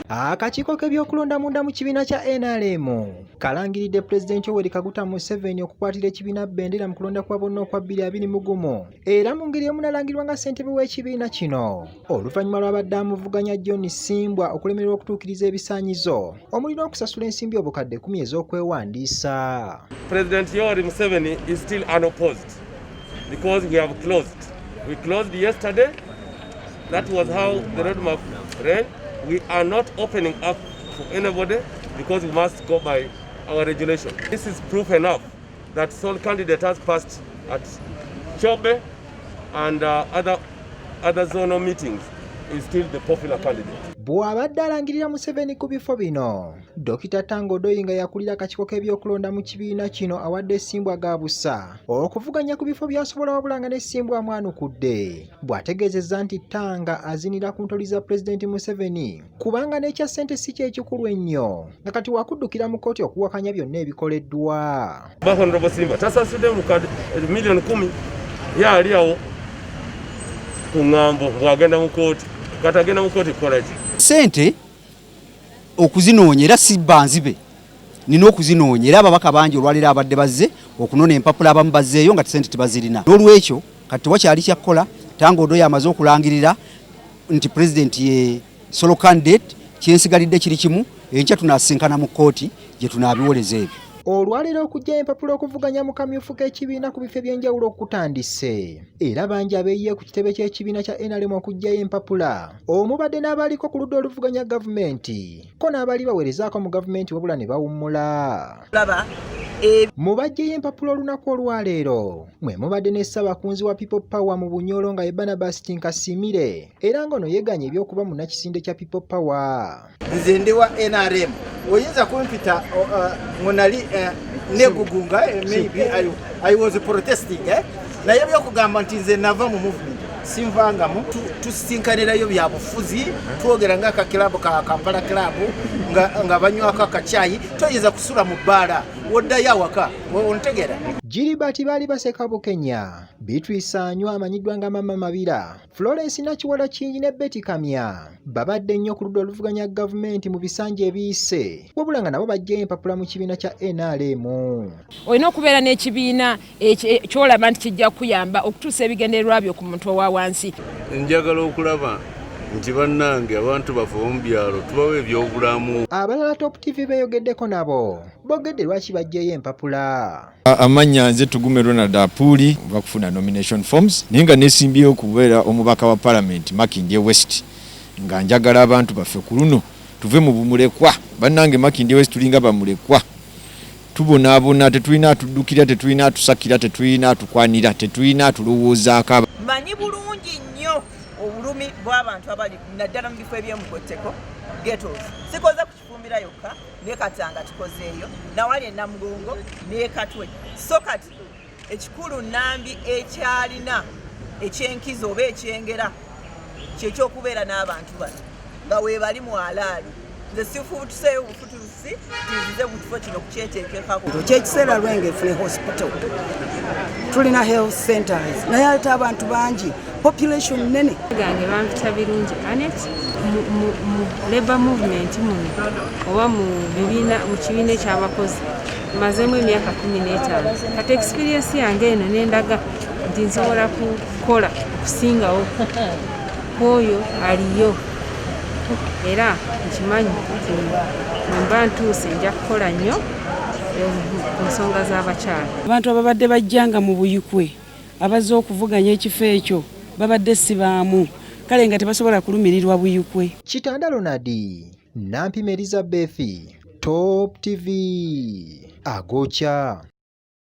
Akakiiko k'ebyokulonda munda mu kibiina kya NRM kalangiridde Pulezidenti Yoweri Kaguta Museveni okukwatira ekibiina bbendera mu kulonda kwa bonna okwa 2021 era mu ngeri emu nalangirwa nga ssentebe w'ekibiina kino oluvannyuma lw'abadde amuvuganya John Simbwa okulemererwa okutuukiriza ebisaanyizo omuli n'okusasula ensimbi obukadde 10 ez'okwewandiisa. President Yoweri Museveni is still unopposed because we have closed. We closed yesterday. That was how the roadmap ran. We are not opening up for anybody because we must go by our regulation. This is proof enough that sole candidate has passed at Chobe and other zonal meetings is still the popular candidate. Bw'abadde alangirira Museveni ku bifo bino, Dr. Tango Doyinga yakulira akakiiko k'ebyokulonda mu kibiina kino awadde Simbwa ga busa okuvuganya ku bifo by'asobola wabula nga ne Simbwa amwanukudde. Bw'ategeezezza nti Tanga azinira ku ntoli za Pulezidenti Museveni kubanga n'ekya ssente si kye kikulu ennyo nga kati wakuddukira mu kkooti okuwakanya byonna ebikoleddwa. Honorable Simbwa tasasudde mu milioni 10 yali awo ku ngambo bw'agenda mu kkooti kati agenda mu kkooti kukola ki? Sente okuzinoonya era si banzibe nina okuzinoonya era ababaka bangi olwalira abadde bazze okunona empapula abamu bazzeeyo nga sente tebazirina. N'olwekyo kati wakyali kyakukola Tango Doyo amaze okulangirira nti President ye solo candidate kyensigalidde kiri kimu enkya tunasinkana mu kkooti gye tunaabiwoleza ebyo. Olwaliro okujja empapula okuvuganya mu kamyufu k'ekibiina ku bifo by'enjawulo okutandise era bangi abeeyiye ku kitebe ky'ekibiina kya NRM okujjayo empapula omubadde n'abaliko ku ludda oluvuganya gavumenti ko n'abali baweerezaako mu gavumenti wabula ne bawummula. Mu bajjayo empapula olunaku olwaleero mwe mubadde ne Ssaabakunzi wa People Power mu Bunyoro nga ye Barnabas Tinkasimire era ng'ono yeeganya eby'okuba munnakisinde kya People Power. Nze ndi wa NRM oyinza kumpita ngonali negugunga maybe I was protesting naye byokugamba nti nze nava mu movement simvangamu tusinkanirayo bya bufuzi twogera nga akakilabu ka Kampala Club nga banywako akacyayi toyinza kusula mu bbaala woddayo awaka ontegera. Gilbert bali baseka Bukenya, Beatrice Anywa amanyiddwa nga Mama Mabira, Florence Nakiwala Kingi ne Betty Kamya babadde nnyo ku ludda oluvuganya gavumenti mu bisanja ebiyise wabula nga nabo bajjayo empapula mu kibiina kya NRM. Olina okubeera n'ekibiina kyolaba nti kijja kuyamba okutuusa ebigendererwa byo ku muntu owa wansi. Njagala okulaba nti bannange abantu bafe mu byalo tubawe ebyobulamu. Abalala Top TV beeyogeddeko nabo bogedde lwaki bajjayo empapula. Amanya nze Tugume Ronald Apuli bakufuna nomination forms ninga nesimbyeyo okubeera omubaka wa Parliament Makindye West nga njagala abantu bafe ku luno tuve mu bumulekwa bannange Makindye West tulinga bamulekwa tubonaabona tetulina tuddukira tetulina tusakira tetulina tukwanira tetulina tulowoozaako. Manyi bulungi nnyo obulumi bw'abantu abali naddala mu bifo eby'omugotteko ghettos. Sikoze ku Kifumbira yokka ne Katanga tukozeeyo nawali Namugongo ne Katwe. So kati ekikulu Nambi ekyalina ekyenkizo oba ekyengera kyekyokubeera n'abantu bano nga weebali mu alaali. Nze sifuutuseeyo obufutuusi tuzize mu kifo kino kukyeteekekako. Kyekiseera Lwenge efune hospital tulina health centers naye ate abantu bangi population nene. Gange bampita birungi Anet mu labor movement muno oba mu kibiina ekyabakozi mazemu emyaka 15 kati experience yange eno nendaga nti nsobola kukola okusingawo oyo aliyo era nkimanyi nti mba ntuuse nja kukola nnyo ku nsonga z'abakyala. Abantu ababadde bajjanga mu buyikwe abazze okuvuganya ekifo ekyo babadde sibaamu kale nga tebasobola kulumirirwa buyikwe. Kitanda Ronadi, Nampima Elizabeth, Top TV, Agocha.